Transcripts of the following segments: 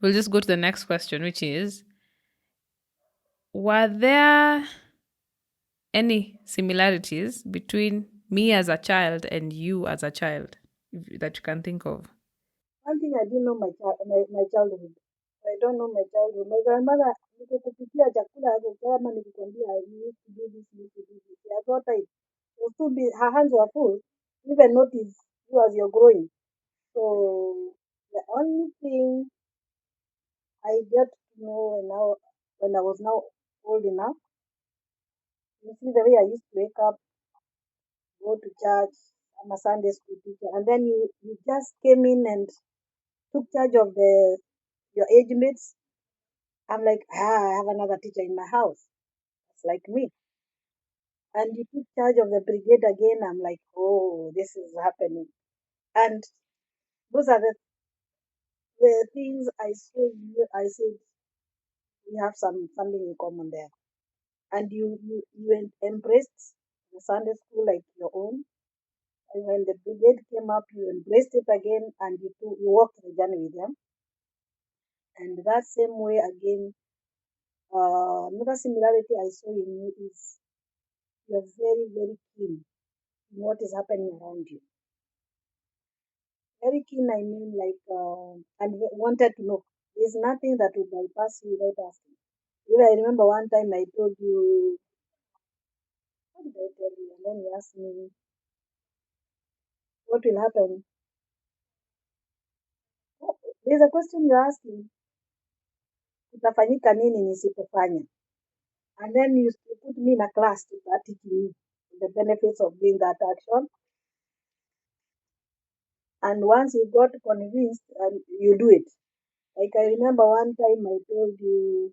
We'll just go to the next question, which is, were there any similarities between me as a child and you as a child that you can think of? One thing I didn't know my childhood. I don't know my childhood. My grandmother nikikupikia chakula yako kama nikikwambia you used to do this, you used to do this. I thought I was too busy. Her hands were full. Even notice you as you're growing. So the only thing I get to know when I was now old enough, you see the way I used to wake up, go to church. I'm a Sunday school teacher, and then you just came in and took charge of the your age mates. I'm like, I have another teacher in my house. It's like me. And you took charge of the brigade again. I'm like, oh, this is happening. And those are the things I saw you. I said, we have something in common there. And you embraced the Sunday school like your own. And when the brigade came up, you embraced it again and you walked the journey with them. And that same way again, another similarity I saw in you is you're very, very keen in what is happening around you. Very keen, I mean, like, and wanted to know. There's nothing that would bypass you without asking. Even I remember one time I told you, what did I tell you? And then you asked me, what will happen? Oh, there's a question you're asking, kutafanyika nini nisipofanya? And then you put me in a class to start teaching me the benefits of doing that action. And once you got convinced, and you do it. Like I remember one time I told you,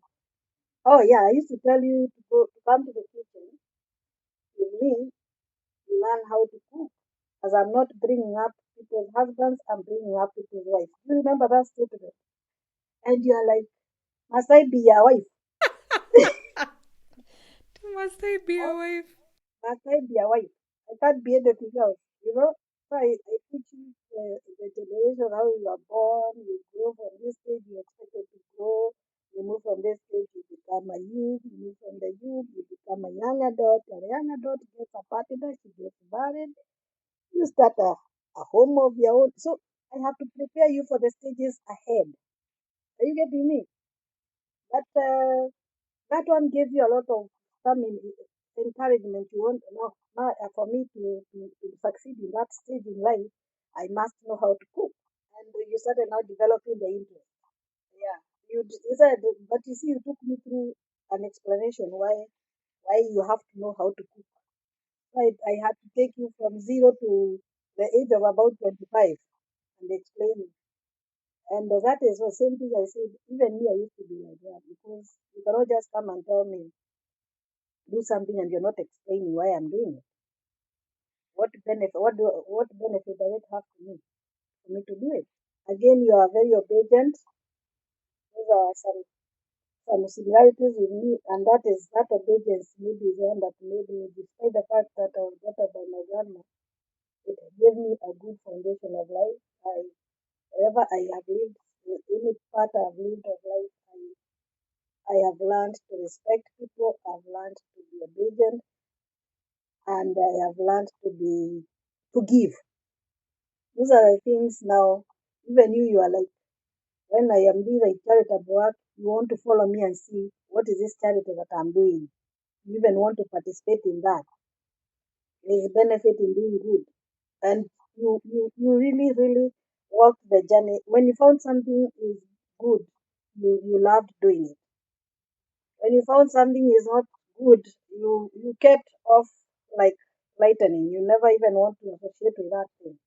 oh yeah, I used to tell you to come to the kitchen with me to learn how to cook. As I'm not bringing up people's husbands, I'm bringing up people's wives. Do you remember that statement? And you're like, must I be your wife? Must I be a Or wife? must I be your wife? I can't be anything else, you know? So I teach you the generation how you are born, you grow from this stage, you expected to grow, you move from this stage, you become a youth, you move from the youth, you become a young adult, and a young adult gets a partner, she gets married, you start a home of your own. So I have to prepare you for the stages ahead. Are you getting me? But that one gave you a lot of some encouragement. You want now for me to succeed in that stage in life, I must know how to cook. And you started now developing the interest. Yeah, you said, but you see, you took me through an explanation why you have to know how to cook. I had to take you from zero to the age of about 25 and explain it. And that is the same thing I said. Even me, I used to be like that because you cannot just come and tell me do something and you're not explaining why I'm doing it. What benefit? What benefit does it have to me for me to do it? Again, you are very obedient. Those are some similarities with me, and that obedience maybe is one that made me, despite the fact that I was brought up by my grandma, it gave me a good foundation of life. Wherever I have lived, any part I've lived of life, I have learned to respect people. I've learned to be obedient, and I have learned to give. Those are the things now. Even you are like, when I am doing like charitable work, you want to follow me and see what is this charity that I'm doing. You even want to participate in that. There is benefit in doing good. And you really, really walked the journey. When you found something is good, you loved doing it. When you found something is not good, you kept off like lightning. You never even want to associate with that thing.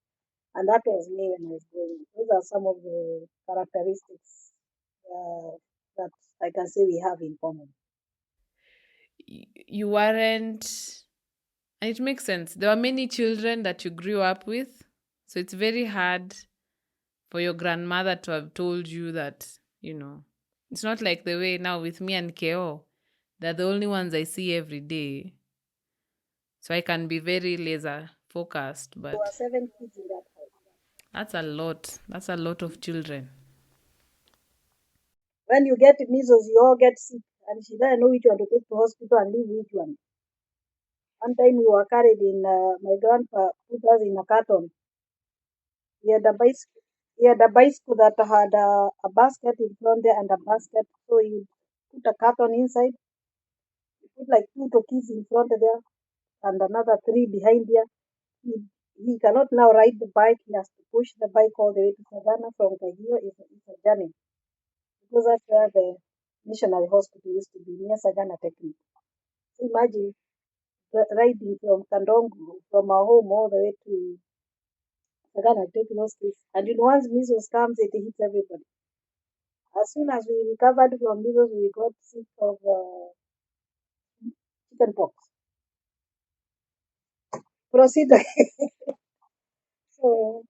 And that was me when I was growing up. Those are some of the characteristics uh, that I can say we have in common. You weren't, and it makes sense. There were many children that you grew up with, so it's very hard for your grandmother to have told you that, it's not like the way now with me and KO. They're the only ones I see every day. So I can be very laser focused, There were but 7 kids in that house. that's a lot. That's a lot of children. When you get measles, you all get sick, and she doesn't know which one to take to hospital and leave which one. One time we were carried in, my grandpa put us in a carton. He had a bicycle. He had a bicycle that had a basket in front there and a basket. So he put a carton inside. He put like two turkeys in front there and another three behind there. He, he cannot now ride the bike. He has to push the bike all the way to Sagana from Kahio. It's a journey because that's where the missionary hospital used to be near Sagana Technique. So imagine riding from Kandongo, from our home all the way to Sagana Technique. And once measles comes, it hits everybody. As soon as we recovered from measles, we got sick of chicken pox. Proceed. So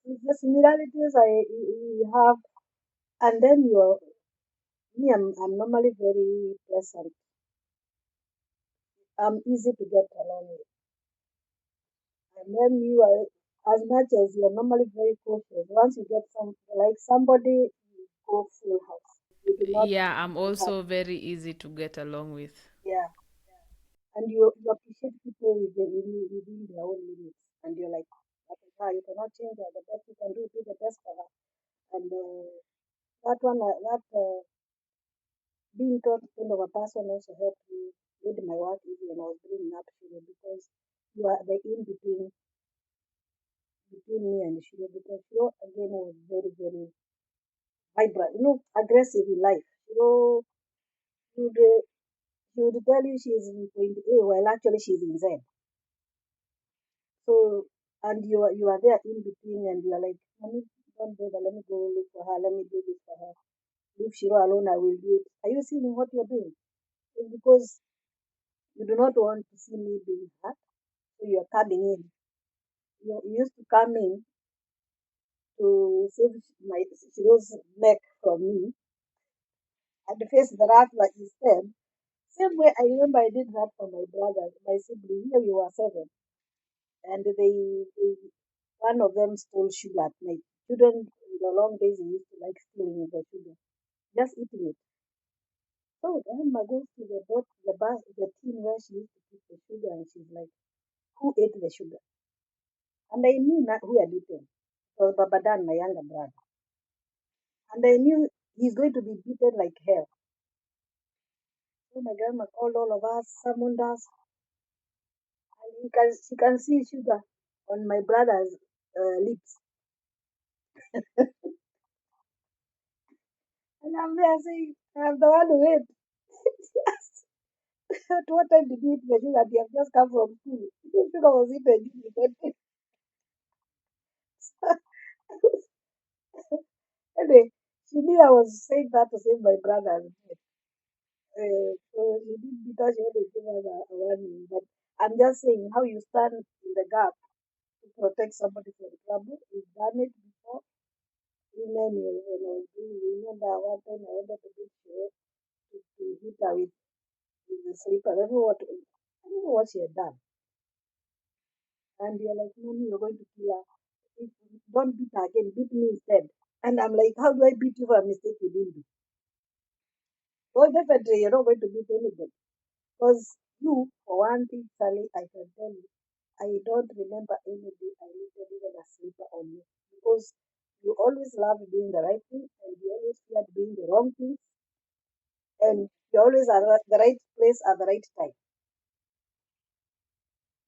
the similarities we have, and then you're me. I'm normally very pleasant. I'm easy to get along with, and then you are as much as you're normally very cautious. Once you get some like somebody, you go full house. You do not Yeah, I'm do that. also very easy to get along with. Yeah, and you appreciate people within their own limits, and you're like, okay, you cannot change her. The best you can do is be the best for her. And that one, being that kind of a person also helped me with my work easy when I was bringing up Shiro because you are the in between me and Shiro because Shiro again was very, very vibrant, aggressive in life. She would, uh, she would tell you she's in point A while actually she's in Z. So, and you are there in between and you are like, let me don't bother, let me go look for her, let me do this for her. Leave Shiro alone, I will do it. Are you seeing what you're doing? It's because you do not want to see me being hurt, so you're coming in. You used to come in to save my Shiro's neck from me and face the wrath that instead. Same way I remember I did that for my brother, my sibling. Here we were seven, and they one of them stole sugar at night. Children in the long days they used to like stealing the sugar, just eating it. So Grandma goes to the tin where she used to keep the sugar, and she's like, "Who ate the sugar?" And I knew not who had eaten. It was Babadan, my younger brother. And I knew he's going to be beaten like hell. So my grandma called all of us, summoned us, and she can see sugar on my brother's lips. And I'm there saying, I'm the one who ate. Yes. At what time did you eat the sugar? You have just come from school. The sugar was eaten. Anyway, she knew I was saying that to save my brother. So she did because she wanted to give us a warning. But I'm just saying how you stand in the gap to protect somebody from trouble. We've done it before. In many years when I was doing, remember one time I wanted to beat her to hit her with the slipper. I don't know what she had done. And you're like, Mommy, you're going to kill her. If, don't beat her again, beat me instead. And I'm like, how do I beat you for a mistake you didn't do? Well, definitely, you're not going to beat anybody. Because you, for one thing, Sally, I can tell you, I don't remember any day I lifted even a slipper on you. Because you always love doing the right thing and you always fear doing the wrong thing. And you always are at the right place at the right time.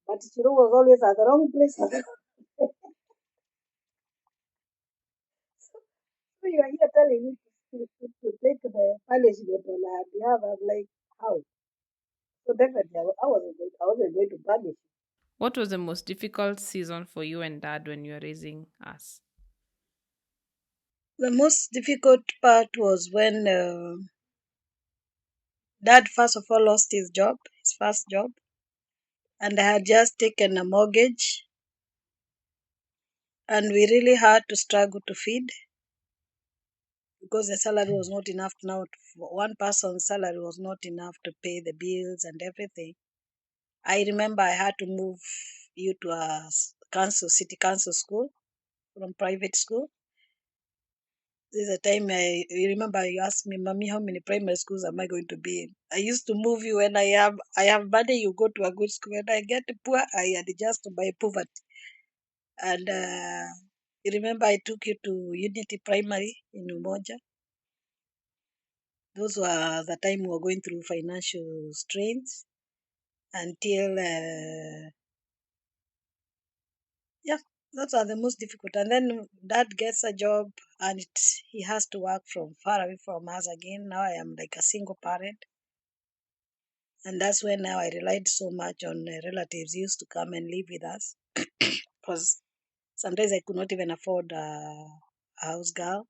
But Chiro was always at the wrong place at the wrong time. So you are here telling me to take the punishment on our behalf. I'm like, how? So definitely, I wasn't going to punish. What was the most difficult season for you and dad when you were raising us? The most difficult part was when Dad first of all lost his first job, and I had just taken a mortgage, and we really had to struggle to feed because the salary was not enough now. One person's salary was not enough to pay the bills and everything. I remember I had to move you to a city council school from private school, There's a time you remember you asked me, Mommy, how many primary schools am I going to be in? I used to move you when I have money, you go to a good school. When I get poor, I adjust to my poverty. And you remember I took you to Unity Primary in Umoja. Those were the time we were going through financial strains until yeah, those are the most difficult. And then dad gets a job and he has to work from far away from us again. Now I am like a single parent. And that's when now I relied so much on relatives who used to come and live with us because sometimes I could not even afford a house girl.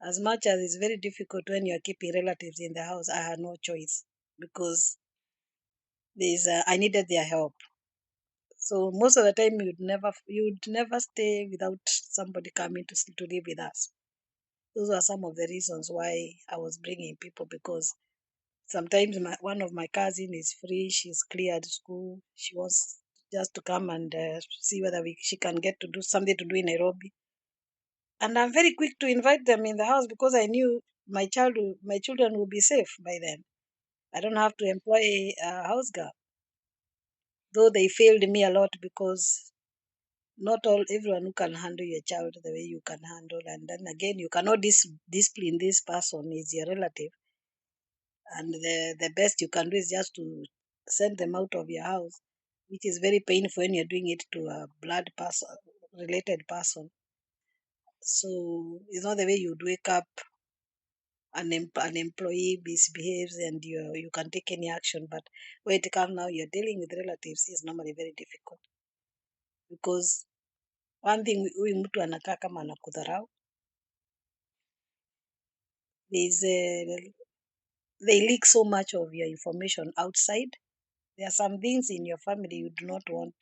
As much as it's very difficult when you're keeping relatives in the house, I had no choice because I needed their help. So most of the time you'd never stay without somebody coming to live with us. Those are some of the reasons why I was bringing people because sometimes one of my cousin is free, she's cleared school, she wants just to come and see whether she can get to do something to do in Nairobi. And I'm very quick to invite them in the house because I knew my children will be safe by then. I don't have to employ a house girl. Though they failed me a lot because not all everyone who can handle your child the way you can handle, and then again you cannot discipline this person is your relative, and the best you can do is just to send them out of your house, which is very painful when you're doing it to a blood person related person. So it's not the way you'd wake up an employee misbehaves and you can take any action, but when it comes now you're dealing with relatives is normally very difficult because one thing huyu mtu anakaa kama anakudharau. There's they leak so much of your information outside. There are some things in your family you do not want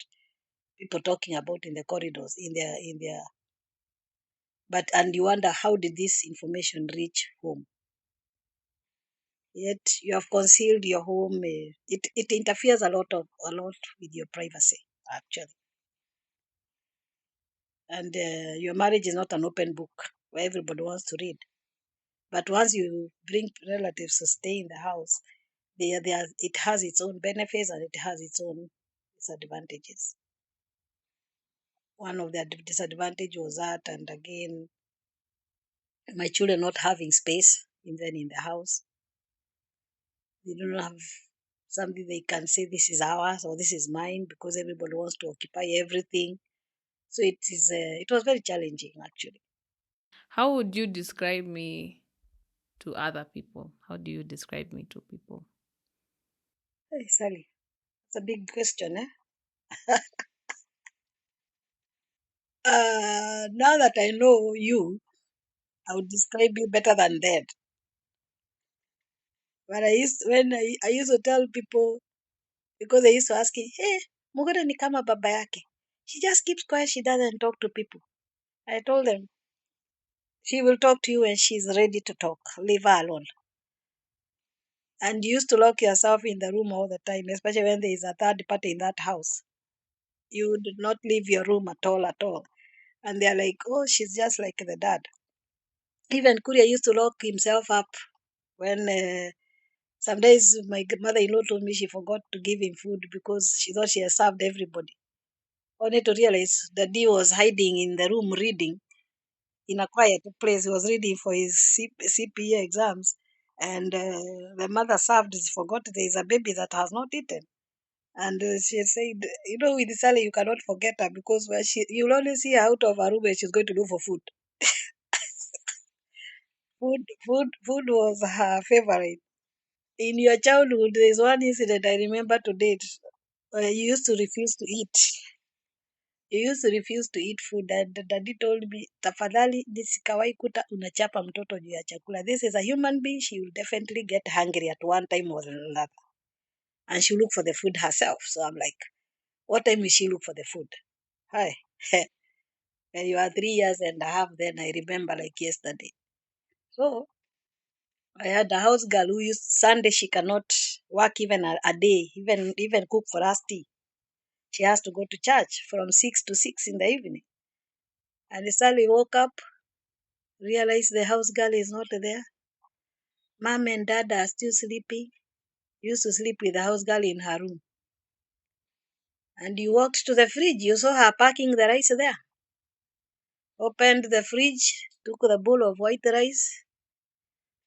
people talking about in the corridors, in their but and you wonder how did this information reach home? Yet you have concealed your home. It interferes a lot with your privacy actually. And your marriage is not an open book where everybody wants to read. But once you bring relatives to stay in the house, it has its own benefits and it has its own disadvantages. One of the disadvantage was that, and again, my children not having space even in the house. They don't have something they can say this is ours or this is mine because everybody wants to occupy everything. So it was very challenging actually. How would you describe me to other people? How do you describe me to people? Hey, Sally, it's a big question, eh? Now that I know you, I would describe you better than that. But I used to tell people because they used to ask me, hey, Mugore ni kama baba yake. She just keeps quiet, she doesn't talk to people. I told them, she will talk to you when she's ready to talk. Leave her alone. And you used to lock yourself in the room all the time, especially when there is a third party in that house. You would not leave your room at all, at all. And they're like, oh, she's just like the dad. Even Kuria used to lock himself up when some days my mother-in-law told me she forgot to give him food because she thought she had served everybody. Only to realize that he was hiding in the room reading in a quiet place. He was reading for his CPA exams. And the mother served, she forgot there is a baby that has not eaten. And she said, with Sally, you cannot forget her because you'll only see her out of her room when she's going to look for food. Food was her favorite. In your childhood, there's one incident I remember to date. You used to refuse to eat. You used to refuse to eat food, and daddy told me, tafadhali nisikawai kuta unachapa mtoto juu ya chakula. This is a human being, she will definitely get hungry at one time or another. And she'll look for the food herself. So I'm like, what time will she look for the food? Hi. When you are 3 years and a half, then I remember like yesterday. So I had a house girl who used Sunday, she cannot work even a day, even cook for us tea. She has to go to church from 6 to 6 in the evening. And suddenly woke up. Realize the house girl is not there. Mom and dad are still sleeping. Used to sleep with the house girl in her room. And you walked to the fridge. You saw her packing the rice there. Opened the fridge, took the bowl of white rice,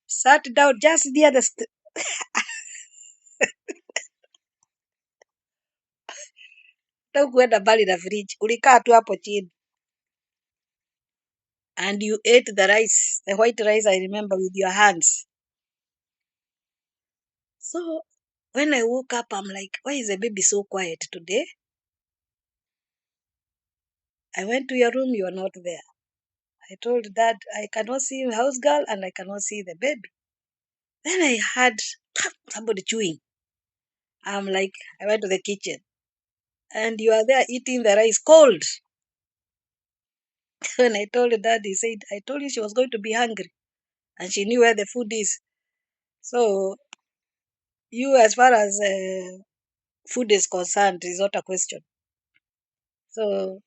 sat down just near the kwenda mbali na fridge. Ulikaa tu hapo chini. And you ate the rice, the white rice, I remember, with your hands. So when I woke up, I'm like, why is the baby so quiet today? I went to your room, you are not there. I told dad, I cannot see house girl and I cannot see the baby. Then I heard somebody chewing. I'm like, I went to the kitchen and you are there eating the rice cold. When I told dad, he said, I told you she was going to be hungry and she knew where the food is. So you, as far as food is concerned, is not a question. So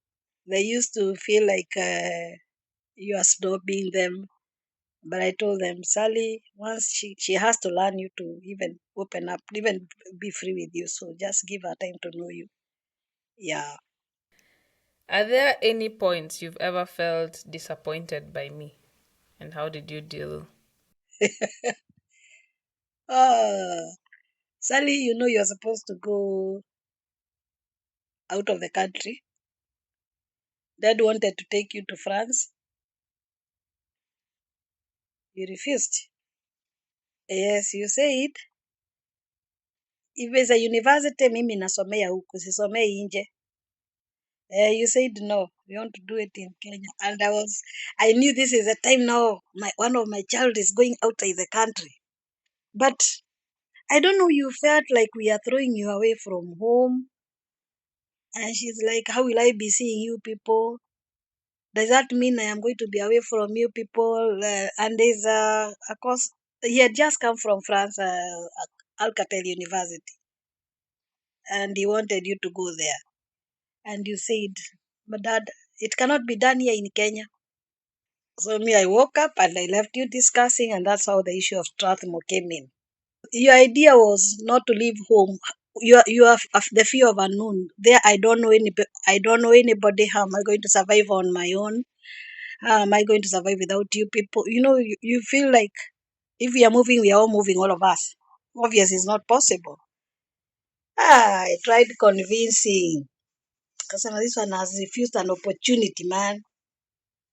they used to feel like you are snobbing them. But I told them, Sally, once she has to learn you to even open up, even be free with you. So just give her time to know you. Yeah. Are there any points you've ever felt disappointed by me? And how did you deal? Ah, Sally, you know you're supposed to go out of the country. Dad wanted to take you to France. You refused. Yes, you said if it's a university, mimi nasomea huku, sisomei nje. You said no, we want to do it in Kenya. And I knew this is the time now. One of my child is going outside the country. But I don't know, you felt like we are throwing you away from home. And she's like, how will I be seeing you people? Does that mean I am going to be away from you people? And there's of course, he had just come from France, Alcatel University, and he wanted you to go there. And you said, but dad, it cannot be done here in Kenya. So me, I woke up and I left you discussing, and that's how the issue of Strathmore came in. Your idea was not to leave home. You have the fear of unknown. There, I don't know anybody. How am I going to survive on my own? How am I going to survive without you people? You feel like if we are moving, we are all moving, all of us. Obviously, it's not possible. I tried convincing. Because this one has refused an opportunity, man.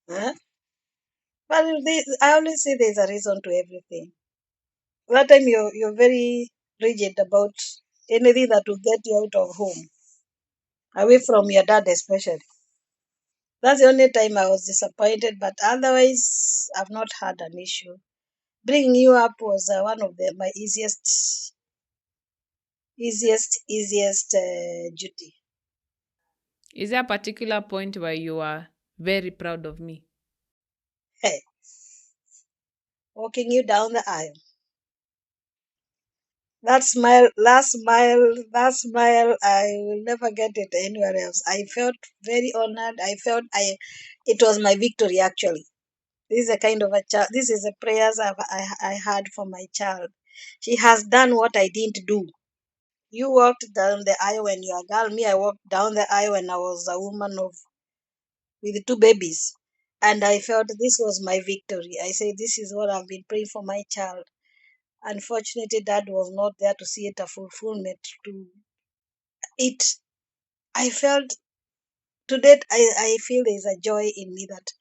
Huh? But I always say there's a reason to everything. That time you're very rigid about anything that will get you out of home, away from your dad especially. That's the only time I was disappointed, but otherwise I've not had an issue. Bringing you up was one of my easiest duty. Is there a particular point where you are very proud of me? Hey, walking you down the aisle. That smile, I will never get it anywhere else. I felt very honored. It was my victory actually. This is a kind of a child. This is a prayers I had for my child. She has done what I didn't do. You walked down the aisle when you are a girl. Me, I walked down the aisle when I was a woman with two babies. And I felt this was my victory. I say, this is what I've been praying for my child. Unfortunately, dad was not there to see it a fulfillment to it. I felt to date, I feel there's a joy in me that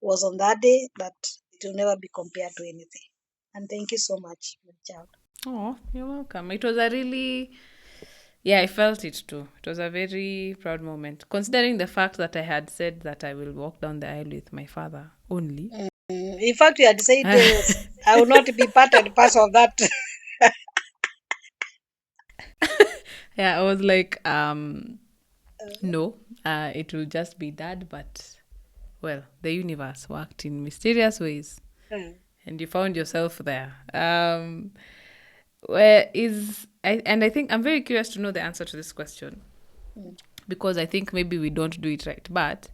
was on that day that it will never be compared to anything. And thank you so much, my child. Oh, you're welcome. It was a really, yeah, I felt it too. It was a very proud moment, considering the fact that I had said that I will walk down the aisle with my father only. In fact, you had said I will not be part and parcel of that. Yeah, I was like, no, it will just be dad, but well, the universe worked in mysterious ways and you found yourself there. Where is and I think I'm very curious to know the answer to this question because I think maybe we don't do it right. But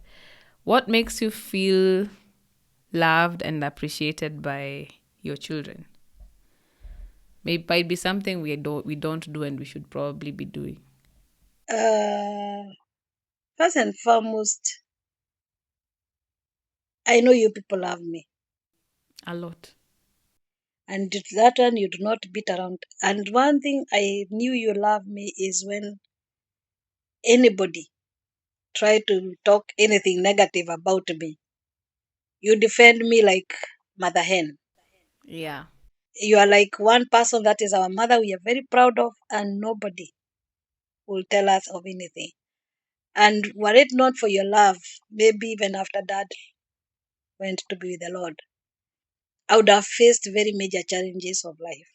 what makes you feel loved and appreciated by your children? Maybe might be something we don't do and we should probably be doing Uh, First and foremost, I know you people love me, a lot. and that one you do not beat around. And one thing I knew you love me is when anybody try to talk anything negative about me, you defend me like mother hen. Yeah. You are like one person that is our mother we are very proud of, and nobody will tell us of anything. And were it not for your love, maybe even after dad went to be with the Lord, I would have faced very major challenges of life.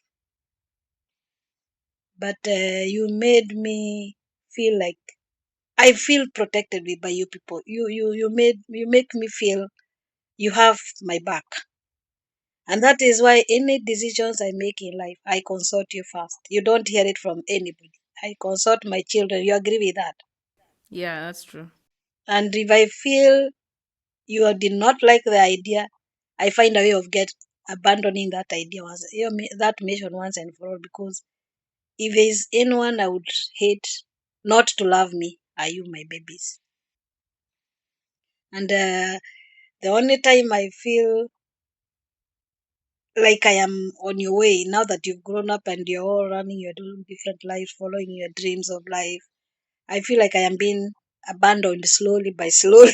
But you made me feel like I feel protected by you people. You make me feel you have my back. And that is why any decisions I make in life, I consult you first. You don't hear it from anybody. I consult my children. You agree with that? Yeah, that's true. And if I feel you did not like the idea, I find a way of get abandoning that idea once, that mission once and for all. Because if there is anyone I would hate not to love me, are you, my babies? And the only time I feel like I am on your way now that you've grown up and you're all running, you're doing different lives, following your dreams of life. I feel like I am being abandoned slowly by slowly.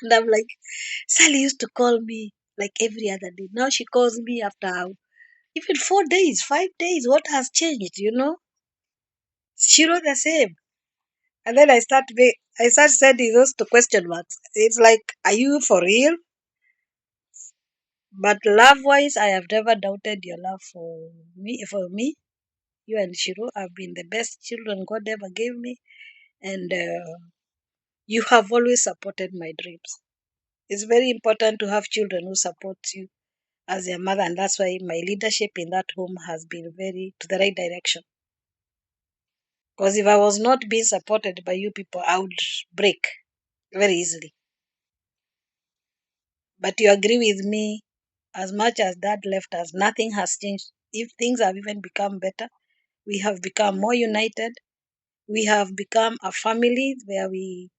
And I'm like, Sally used to call me like every other day. Now she calls me after even 4 days, 5 days. What has changed? She wrote the same. And then I start sending those to question marks. It's like, are you for real? But love wise, I have never doubted your love for me. For me, you and Shiro have been the best children God ever gave me, and you have always supported my dreams. It's very important to have children who support you as their mother, and that's why my leadership in that home has been very to the right direction. Because if I was not being supported by you people, I would break very easily. But you agree with me, as much as dad left us, nothing has changed. If things have even become better, we have become more united. We have become a family where we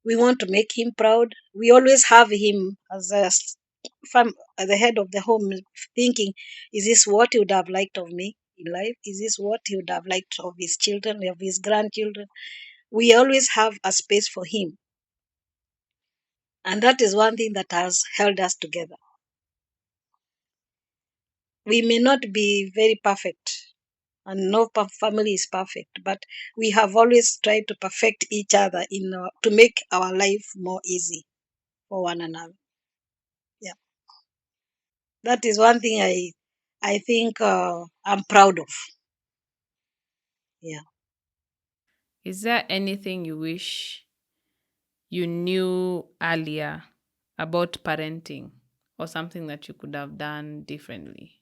want to make him proud. We always have him as at the head of the home, thinking, is this what he would have liked of me in life? Is this what he would have liked of his children, of his grandchildren? We always have a space for him. And that is one thing that has held us together. We may not be very perfect, and no family is perfect, but we have always tried to perfect each other to make our life more easy for one another. Yeah, that is one thing I think I'm proud of. Yeah. Is there anything you wish you knew earlier about parenting or something that you could have done differently?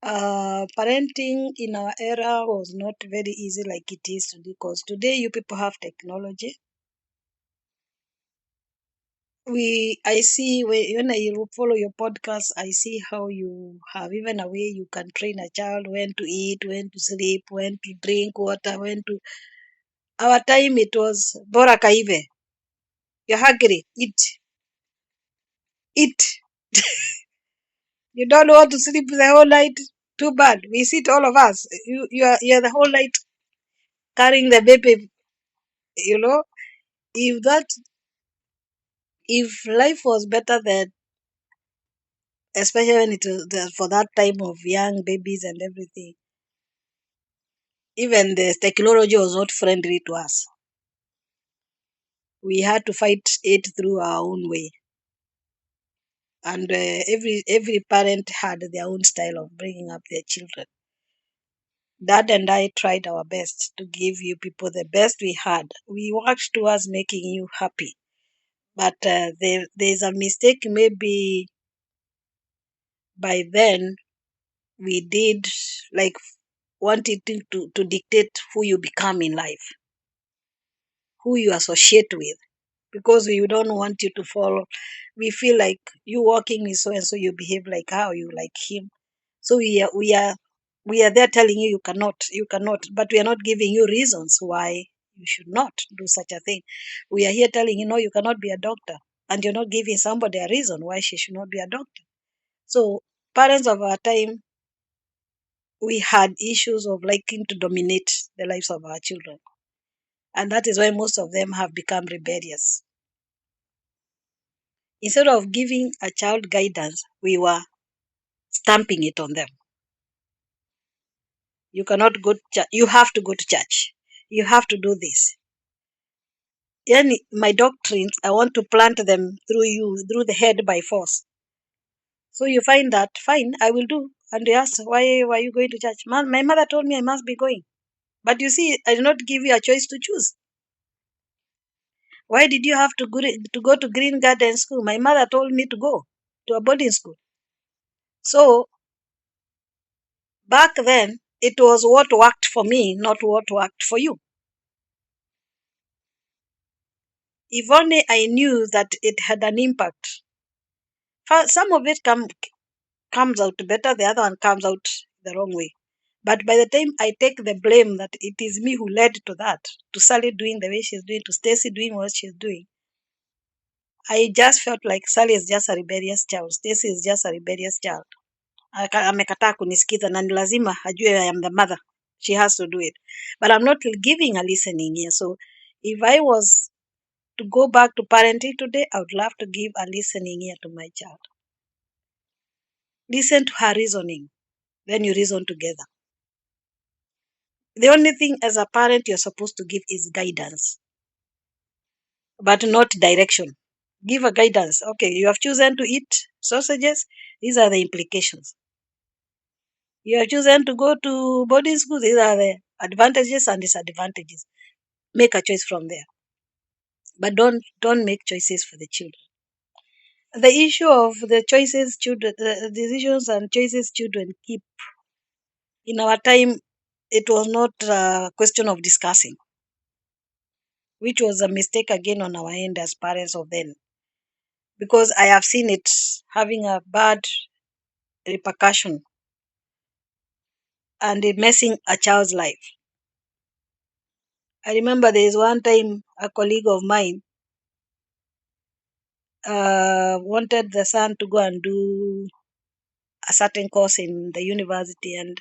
Parenting in our era was not very easy like it is today, because today you people have technology. I see when I follow your podcast, I see how you have even a way you can train a child when to eat, when to sleep, when to drink water, when to. Our time it was bora kaive. You're hungry, eat. You don't want to sleep the whole night. Too bad. We sit all of us. You're the whole night carrying the baby. You know, if that if life was better then, especially when it was for that time of young babies and everything, even the technology was not friendly to us. We had to fight it through our own way, and every parent had their own style of bringing up their children. Dad and I tried our best to give you people the best we had. We worked towards making you happy, but there's a mistake. Maybe by then we did like wanted to dictate who you become in life, who you associate with. because we don't want you to follow. We feel like you walking with so and so, you behave like how you like him. So we are there telling you you cannot, but we are not giving you reasons why you should not do such a thing. We are here telling you no, you cannot be a doctor, and you're not giving somebody a reason why she should not be a doctor. So parents of our time, we had issues of liking to dominate the lives of our children, and that is why most of them have become rebellious. Instead of giving a child guidance, we were stamping it on them. You cannot go to church. You have to go to church. You have to do this. Yani, my doctrines, I want to plant them through you, through the head by force. So you find that, fine, I will do. And you ask, why are you going to church? My mother told me I must be going. But you see, I did not give you a choice to choose. Why did you have to go to Green Garden School? My mother told me to go to a boarding school. So back then, it was what worked for me, not what worked for you. If only I knew that it had an impact. Some of it comes out better, the other one comes out the wrong way. But by the time I take the blame that it is me who led to that, to Sally doing the way she's doing, to Stacy doing what she's doing, I just felt like Sally is just a rebellious child. Stacy is just a rebellious child. Amekataa kunisikiza na ni lazima ajue I am the mother. She has to do it. But I'm not giving a listening ear. So if I was to go back to parenting today, I would love to give a listening ear to my child. Listen to her reasoning. Then you reason together. The only thing as a parent you're supposed to give is guidance, but not direction. Give a guidance. Okay, you have chosen to eat sausages. These are the implications. You have chosen to go to boarding school. These are the advantages and disadvantages. Make a choice from there, but don't make choices for the children. The issue of the choices children, the decisions and choices children keep in our time, it was not a question of discussing, which was a mistake again on our end as parents of then, because I have seen it having a bad repercussion and it messing a child's life. I remember there is one time a colleague of mine wanted the son to go and do a certain course in the university, and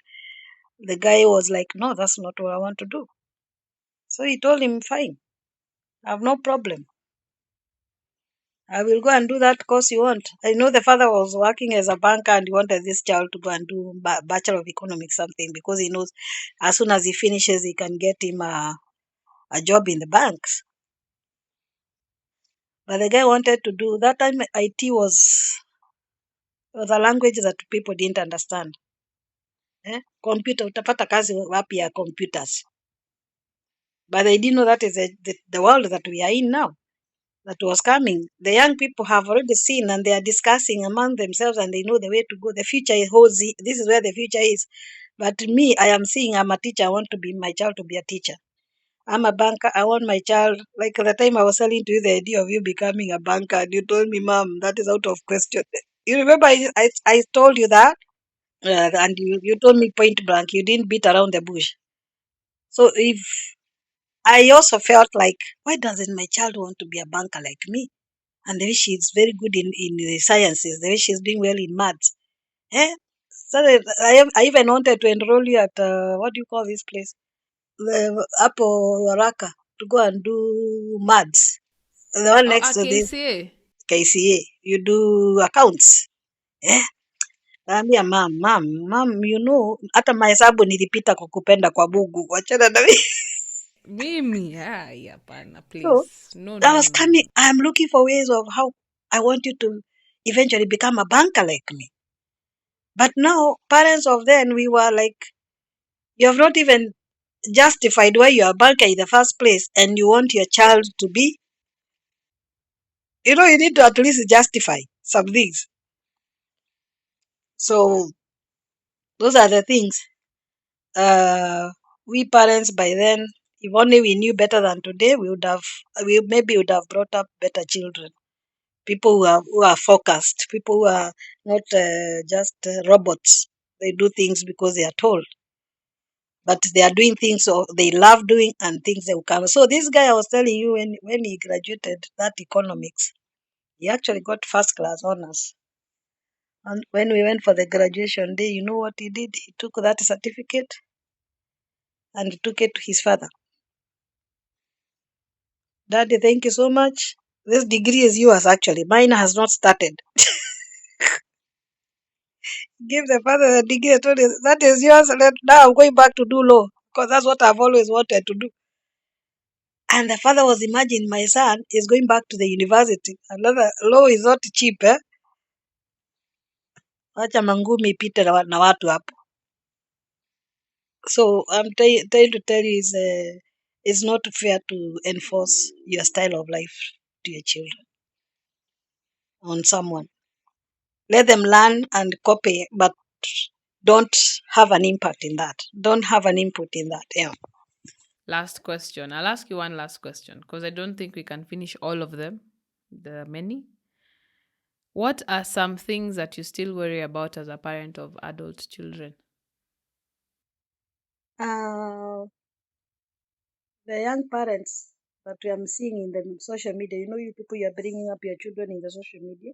the guy was like, no, that's not what I want to do. So he told him, fine, I have no problem. I will go and do that course you want. I know the father was working as a banker and he wanted this child to go and do Bachelor of Economics something, because he knows as soon as he finishes, he can get him a job in the banks. But the guy wanted to do, that time IT was a language that people didn't understand. Computer, utapata kazi wapi ya computers. But they didn't know that is the world that we are in now, that was coming. The young people have already seen and they are discussing among themselves and they know the way to go. The future holds, this is where the future is. But me, I am seeing I'm a teacher. I want to be my child to be a teacher. I'm a banker. I want my child, like the time I was telling to you the idea of you becoming a banker, and you told me, Mom, that is out of question. You remember I told you that? And you told me point blank, you didn't beat around the bush. So if I also felt like, why doesn't my child want to be a banker like me? And the way she's very good in the sciences, the way she's doing well in maths. Eh? So I even wanted to enroll you at, what do you call this place? The Apple Waraka, to go and do maths. The one Oh, next to this KCA. KCA. You do accounts. Eh? Naambia mam, you know, hata mahesabu nilipita kwa kupenda kwa Mungu. Wachana na mimi. Mimi, hapana, So please. No, I no, was no, no. coming, I'm looking for ways of how I want you to eventually become a banker like me. But now, parents of then, we were like, you have not even justified why you are a banker in the first place, and you want your child to be. You need to at least justify some things. So those are the things. We parents by then, If only we knew better than today, we maybe would have brought up better children. People who are focused, people who are not just robots. They do things because they are told, but they are doing things so they love doing and things they will come. So this guy I was telling you, when he graduated that economics, he actually got first class honors. And when we went for the graduation day, you know what he did? He took that certificate and he took it to his father. Daddy, thank you so much. This degree is yours actually. Mine has not started. Give the father the degree. I told him, that is yours. Now I'm going back to do law because that's what I've always wanted to do. And the father was imagining my son is going back to the university. Another law is not cheap, eh? Wacha mangumi ipite na watu hapo. So I'm trying to tell you is it's not fair to enforce your style of life to your children on someone. Let them learn and copy, but don't have an impact in that. Don't have an input in that. Yeah. Last question. I'll ask you one last question because I don't think we can finish all of them. There are many. What are some things that you still worry about as a parent of adult children? Uh, the young parents that we are seeing in the social media, you people, you are bringing up your children in the social media.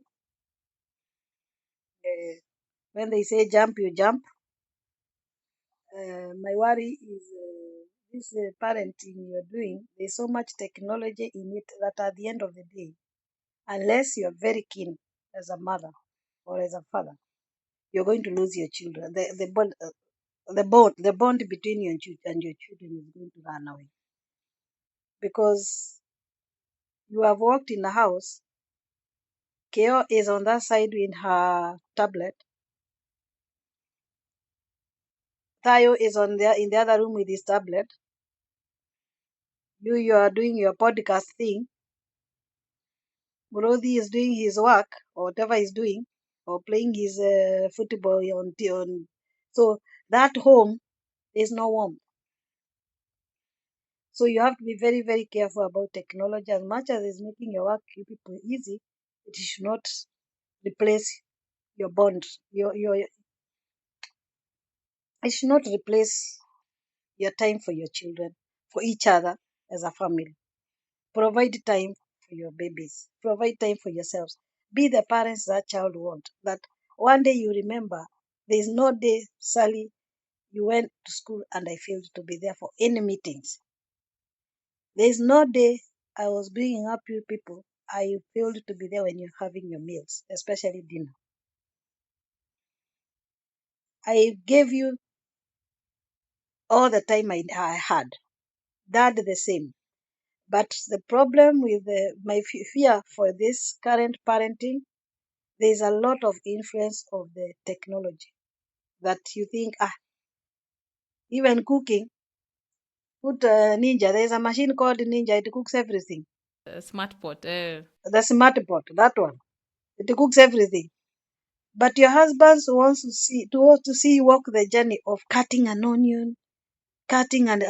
When they say jump, you jump. My worry is this parenting you're doing, there's so much technology in it that at the end of the day, unless you're very keen as a mother or as a father, you're going to lose your children. The bond between you and your children is going to run away because you have walked in the house. Keo is on that side with her tablet. Tayo is in the other room with his tablet. You are doing your podcast thing. Brody is doing his work or whatever he's doing, or playing his football on. So that home is no warm. So you have to be very, very careful about technology. As much as it's making your work you people easy, it should not replace your bond. It should not replace your time for your children, for each other as a family. Provide time for your babies. Provide time for yourselves. Be the parents that child want. That one day you remember there is no day, Sally, you went to school and I failed to be there for any meetings. There is no day I was bringing up you people, I failed to be there when you're having your meals, especially dinner. I gave you all the time I had. Dad the same. But the problem with my fear for this current parenting, there's a lot of influence of the technology that you think, even cooking, put Ninja. There's a machine called Ninja. It cooks everything. Smart pot. The smart pot, that one. It cooks everything. But your husband wants to see you walk the journey of cutting an onion, cutting and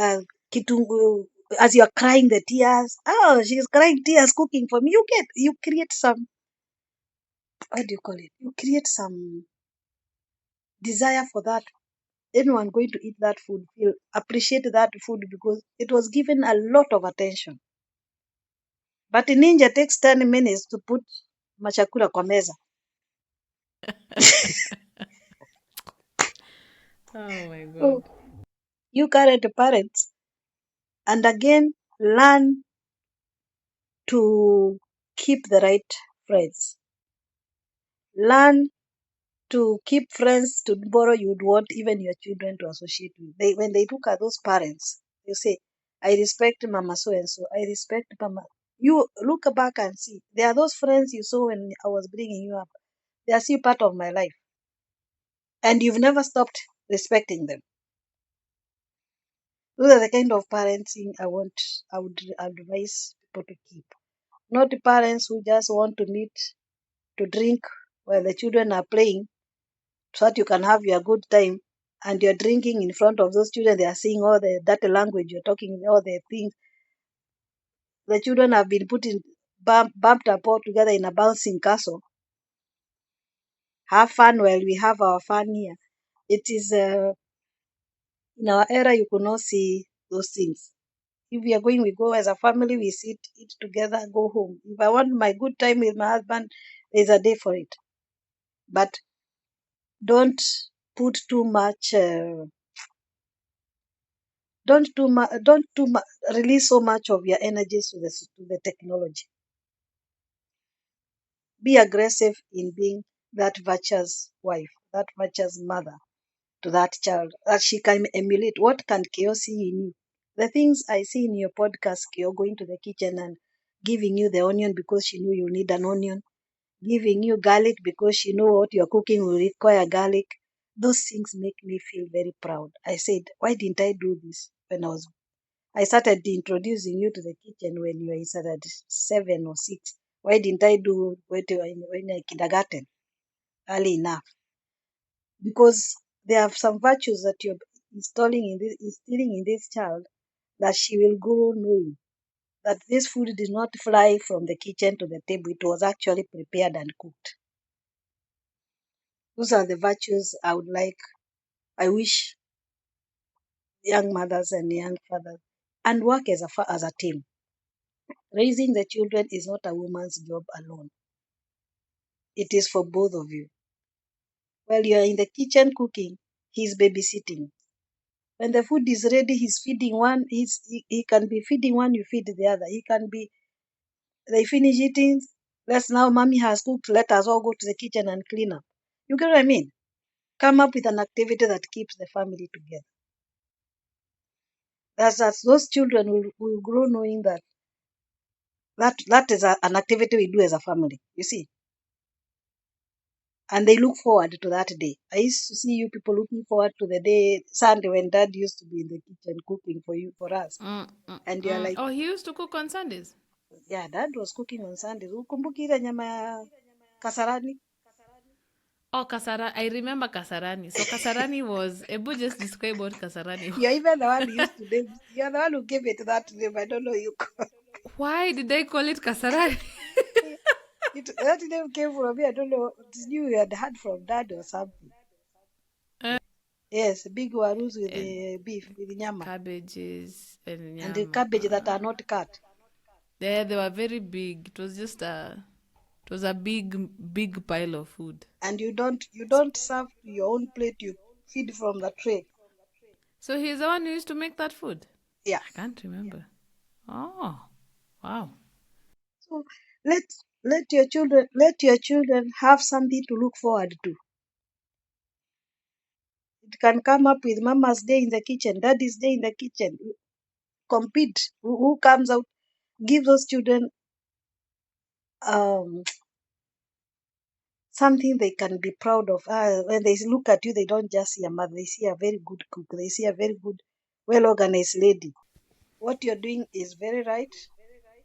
kitungu, as you're crying the tears. Oh, she's crying tears cooking for me. You create some, what do you call it? You create some desire for that. Anyone going to eat that food will appreciate that food because it was given a lot of attention. But Ninja takes 10 minutes to put machakula kwa meza. Oh my So god. you current parents, and again, learn to keep the right friends. Learn to keep friends to borrow you would want even your children to associate with. When they look at those parents, you say, I respect Mama so and so. I respect Mama. You look back and see. There are those friends you saw when I was bringing you up. They are still part of my life. And you've never stopped respecting them. Those are the kind of parenting I would advise people to keep. Not parents who just want to meet to drink while the children are playing so that you can have your good time. and you're drinking in front of those children, they are seeing all the dirty language you're talking, all the things. The children have been put in, bumped up all together in a bouncing castle. Have fun while we have our fun here. It is in our era, you could not see those things. If we are going, we go as a family, we sit, eat together, go home. If I want my good time with my husband, there's a day for it. But don't put too much, don't too much, release so much of your energies to the technology. Be aggressive in being that virtuous wife, that virtuous mother to that child, that she can emulate. What can Kyo see in you? The things I see in your podcast, Kyo going to the kitchen and giving you the onion because she knew you need an onion, giving you garlic because she know what you're cooking will require garlic. Those things make me feel very proud. I said, why didn't I do this when I started introducing you to the kitchen when you were in 7 or 6. Why didn't I do when you were in kindergarten early enough? Because there are some virtues that you're instilling in this child that she will grow knowing that this food did not fly from the kitchen to the table. It was actually prepared and cooked. Those are the virtues I wish young mothers and young fathers, and work as a team. Raising the children is not a woman's job alone. It is for both of you. While you are in the kitchen cooking, he's babysitting. When the food is ready, he's feeding one. He can be feeding one, you feed the other. He can be, they finish eating. Let's now, mommy has cooked. Let us all go to the kitchen and clean up. You get what I mean? Come up with an activity that keeps the family together. That's those children will grow knowing that is an activity we do as a family. You see, and they look forward to that day. I used to see you people looking forward to the day Sunday when Dad used to be in the kitchen cooking for us, and you're like, Oh, he used to cook on Sundays. yeah, Dad was cooking on Sundays. Ukumbuki ile nyama ya kasarani? Oh, Kasara. I remember Kasarani. So Kasarani was. Ebu just describe what Kasarani You're was. even the one who used to name. You're the one who gave it that name. I don't know you. Why did they call it Kasarani? That name came from me. I don't know. It's new you had heard from Dad or something. Yes, big warus with And the beef, with the nyama, cabbages and and the yam. cabbage that are not cut. They were very big. It was just a. It was a big pile of food. And you don't serve to your own plate. You feed from the tray. So he's the one who used to make that food. Yeah. I can't remember. Oh, wow. So let let your children have something to look forward to. It can come up with Mama's day in the kitchen, Daddy's day in the kitchen. Compete. Who comes out? Give those children um, something they can be proud of. When they look at you, they don't just see a mother. They see a very good cook. They see a very good, well-organized lady. What you're doing is very right.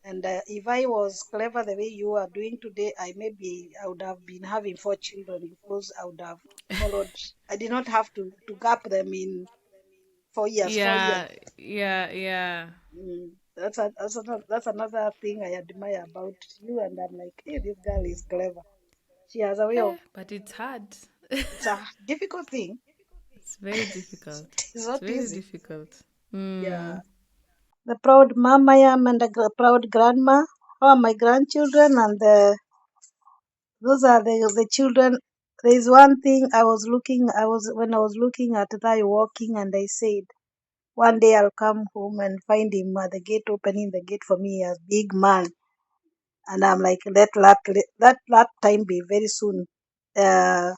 And if I was clever the way you are doing today, I would have been having 4 children because I would have followed. I did not have to gap them in 4 years, 4 years. Yeah, yeah. That's another thing I admire about you. And I'm like, hey, this girl is clever. She has a way of. But it's hard. It's a difficult thing. It's very difficult. It's It's not very easy. difficult. Yeah. Mm. The proud mom I am and the proud grandma. How are my grandchildren and those are the children. There is one thing I was looking at Thai walking and I said, one day I'll come home and find him at the gate opening the gate for me as big man. And I'm like, let that time be very soon. Uh,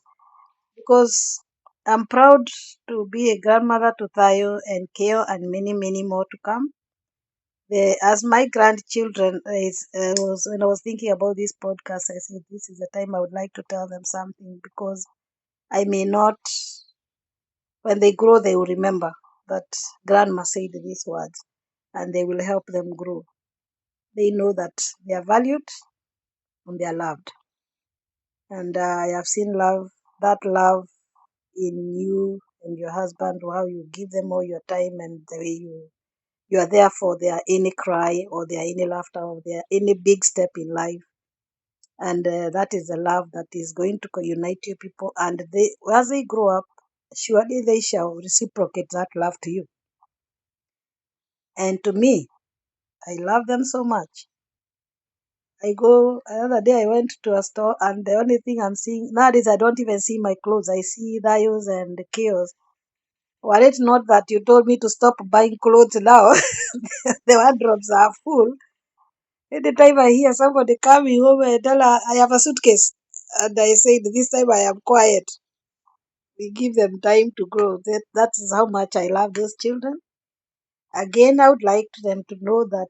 because I'm proud to be a grandmother to Tayo and Keo and many, many more to come. As my grandchildren was when I was thinking about this podcast, I said this is the time I would like to tell them something because I may not. When they grow, they will remember that grandma said these words, and they will help them grow. They know that they are valued and they are loved, and I have seen love, that love in you and your husband, how you give them all your time and the way you are there for their any cry or their any laughter or their any big step in life. And that is the love that is going to unite you people. And they, as they grow up, surely they shall reciprocate that love to you. And to me, I love them so much. I go another day. I went to a store, and the only thing I'm seeing nowadays, I don't even see my clothes. I see Dios and chaos. Were it not that you told me to stop buying clothes now, the wardrobes are full. Anytime I hear somebody coming home, I tell her I have a suitcase, and I said this time I am quiet. We give them time to grow. That is how much I love those children. Again, I would like them to know that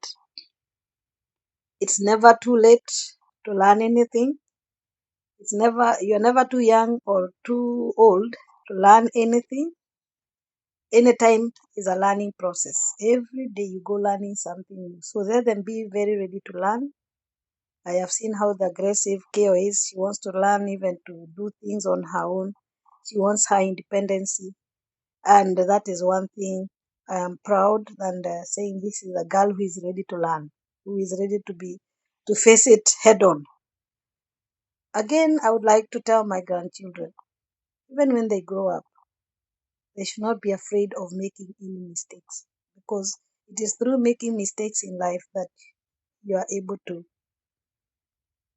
it's never too late to learn anything. It's never you're never too young or too old to learn anything. Anytime is a learning process. Every day you go learning something new. So let them be very ready to learn. I have seen how the aggressive Keo is. She wants to learn even to do things on her own. She wants her independence. And that is one thing I am proud and saying this is a girl who is ready to learn, who is ready to face it head on. Again, I would like to tell my grandchildren, even when they grow up, they should not be afraid of making any mistakes, because it is through making mistakes in life that you are able to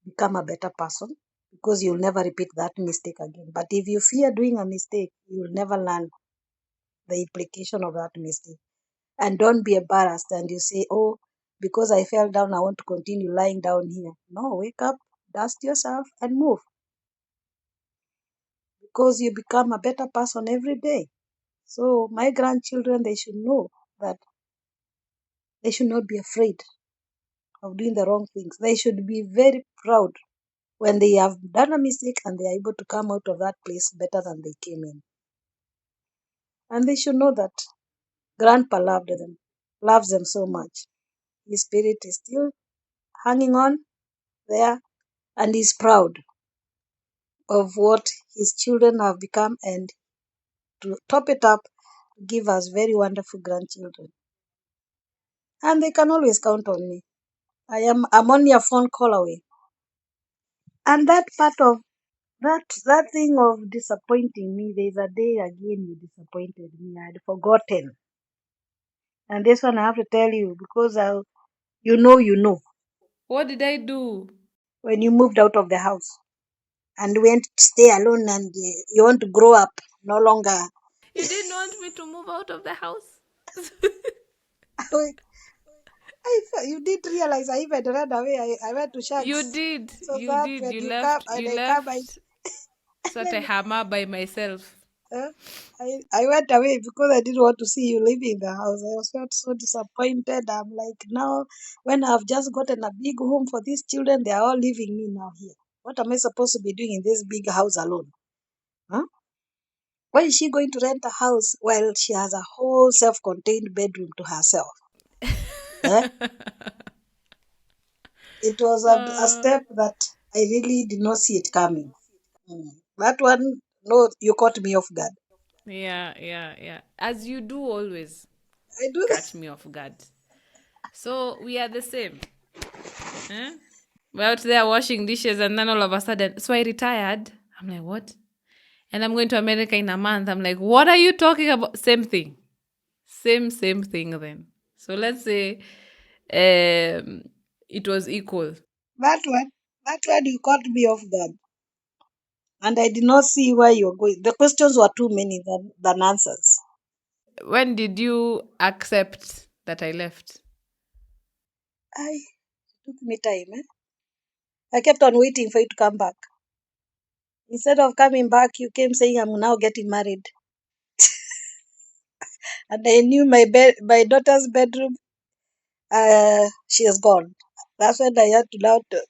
become a better person, because you'll never repeat that mistake again. But if you fear doing a mistake, you will never learn the implication of that mistake. And don't be embarrassed and you say, oh, because I fell down, I want to continue lying down here. No, wake up, dust yourself, and move, because you become a better person every day. So, my grandchildren, they should know that they should not be afraid of doing the wrong things. They should be very proud when they have done a mistake and they are able to come out of that place better than they came in. And they should know that Grandpa loves them so much. His spirit is still hanging on there, and is proud of what his children have become, and to top it up, give us very wonderful grandchildren. And they can always count on me. I'm only a phone call away. And that part of that thing of disappointing me, there's a day again you disappointed me. I'd forgotten. And this one I have to tell you, because you know, What did I do? when you moved out of the house and went to stay alone, and you want to grow up, no longer. You didn't want me to move out of the house? You did realize I even ran away. I went to You Shanks. did. So You that did. when You you come left. and You I come, left such a let me, hammer by myself. uh, I went away because I didn't want to see you leaving the house. I was felt so disappointed. I'm like, now when I've just gotten a big home for these children, they are all leaving me now here. What am I supposed to be doing in this big house alone? Huh? Why is she going to rent a house while she has a whole self-contained bedroom to herself? Eh? It was a uh, step that I really did not see it coming. That one, no, you caught me off guard. yeah, yeah, yeah. As you do always I do. catch me off guard. So we are the same. Eh? We're out there washing dishes, and then all of a sudden, so I retired. I'm like, what? And I'm going to America in a month. I'm like, what are you talking about? Same thing. Same thing then. So let's say it was equal. That one, that one, you caught me off guard. And I did not see where you were going. The questions were too many than answers. When did you accept that I left? I took me time. Eh? I kept on waiting for you to come back. Instead of coming back, you came saying, I'm now getting married. And I knew my daughter's bedroom, she is gone. That's when I had to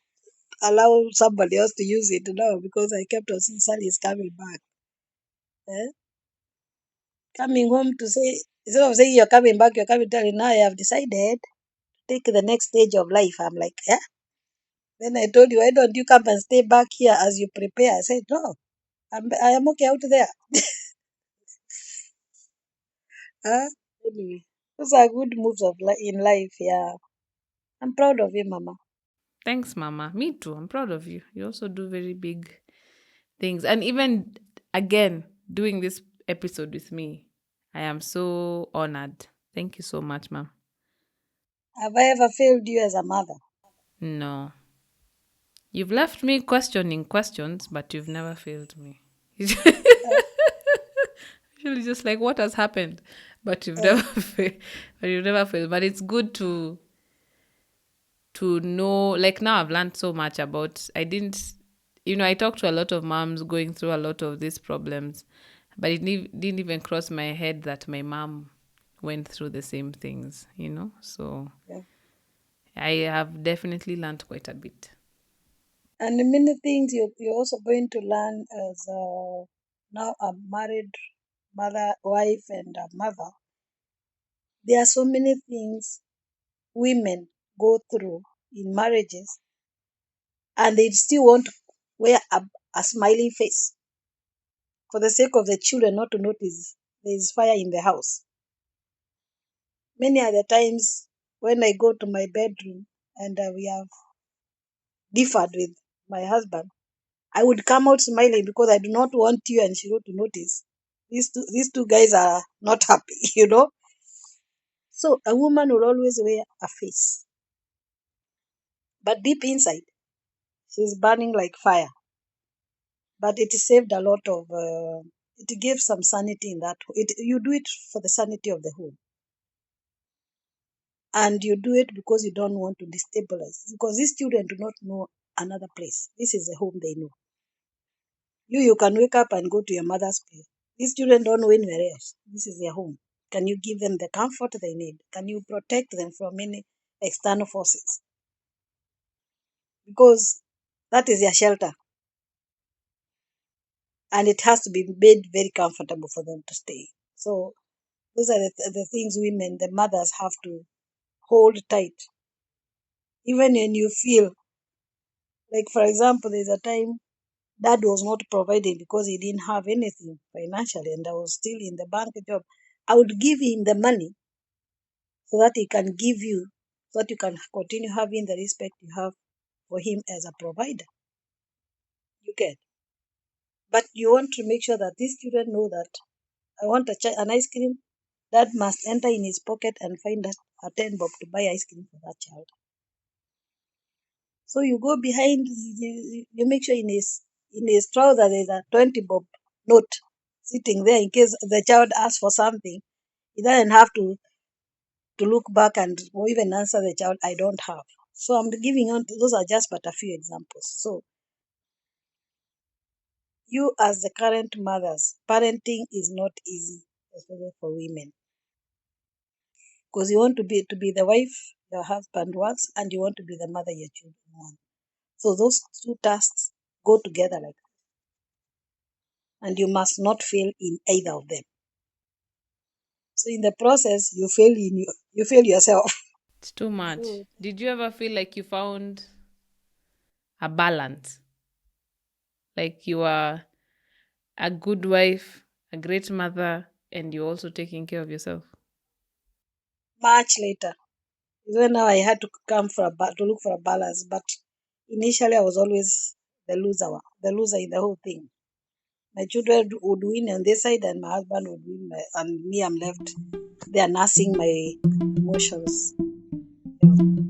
allow somebody else to use it now, because I kept on saying, Sally is coming back. Eh? Coming home to say, instead of saying you're coming back, you're coming telling now I have decided to take the next stage of life. I'm like, yeah. Then I told you, why don't you come and stay back here as you prepare? I said, no, I am okay out there. Anyway, those are good moves of in life. Yeah, I'm proud of you, Mama. Thanks, Mama. Me too. I'm proud of you. You also do very big things. And even again, doing this episode with me, I am so honored. Thank you so much, Mom. Have I ever failed you as a mother? No. You've left me questioning questions, but you've never failed me. Uh, Usually just like what has happened, but you've uh, never but you've never failed. But it's good to know, like now I've learned so much about, I didn't, I talked to a lot of moms going through a lot of these problems, but it didn't even cross my head that my mom went through the same things. So yeah. I have definitely learned quite a bit. And many things you're also going to learn as now a married mother, wife, and a mother. There are so many things women go through in marriages, and they still want to wear a smiling face for the sake of the children not to notice there is fire in the house. Many other times when I go to my bedroom and we have differed with my husband, I would come out smiling because I do not want you and Shiro to notice. These two guys are not happy, you know. So a woman will always wear a face, but deep inside, she's burning like fire. But it saved a lot of. It gave some sanity in that. You do it for the sanity of the home, and you do it because you don't want to destabilize. Because these children do not know another place. This is the home they know. You can wake up and go to your mother's place. These children don't know anywhere else. This is their home. Can you give them the comfort they need? Can you protect them from any external forces? Because that is their shelter, and it has to be made very comfortable for them to stay. So those are the things women, the mothers, have to hold tight. Even when you feel like, for example, there's a time dad was not providing because he didn't have anything financially, and I was still in the bank job. I would give him the money so that he can give you, so that you can continue having the respect you have for him as a provider. You get, but you want to make sure that these children know that I want an ice cream. Dad must enter in his pocket and find a 10 bob to buy ice cream for that child. So you go behind, you make sure in his trouser there's a 20 bob note sitting there in case the child asks for something. He doesn't have to look back and or even answer the child, I don't have. So I'm giving on, those are just but a few examples. So you as the current mothers, parenting is not easy, especially for women. Because you want to be the wife your husband wants, and you want to be the mother your children want. So those two tasks go together like that, and you must not fail in either of them. So in the process, you fail yourself. It's too much. So Did you ever feel like you found a balance? Like you are a good wife, a great mother, and you're also taking care of yourself? much later is when now I had to come to look for a balance. But initially, I was always the loser in the whole thing. My children would win on this side, and my husband would win, and me, I'm left there nursing my emotions. Yeah.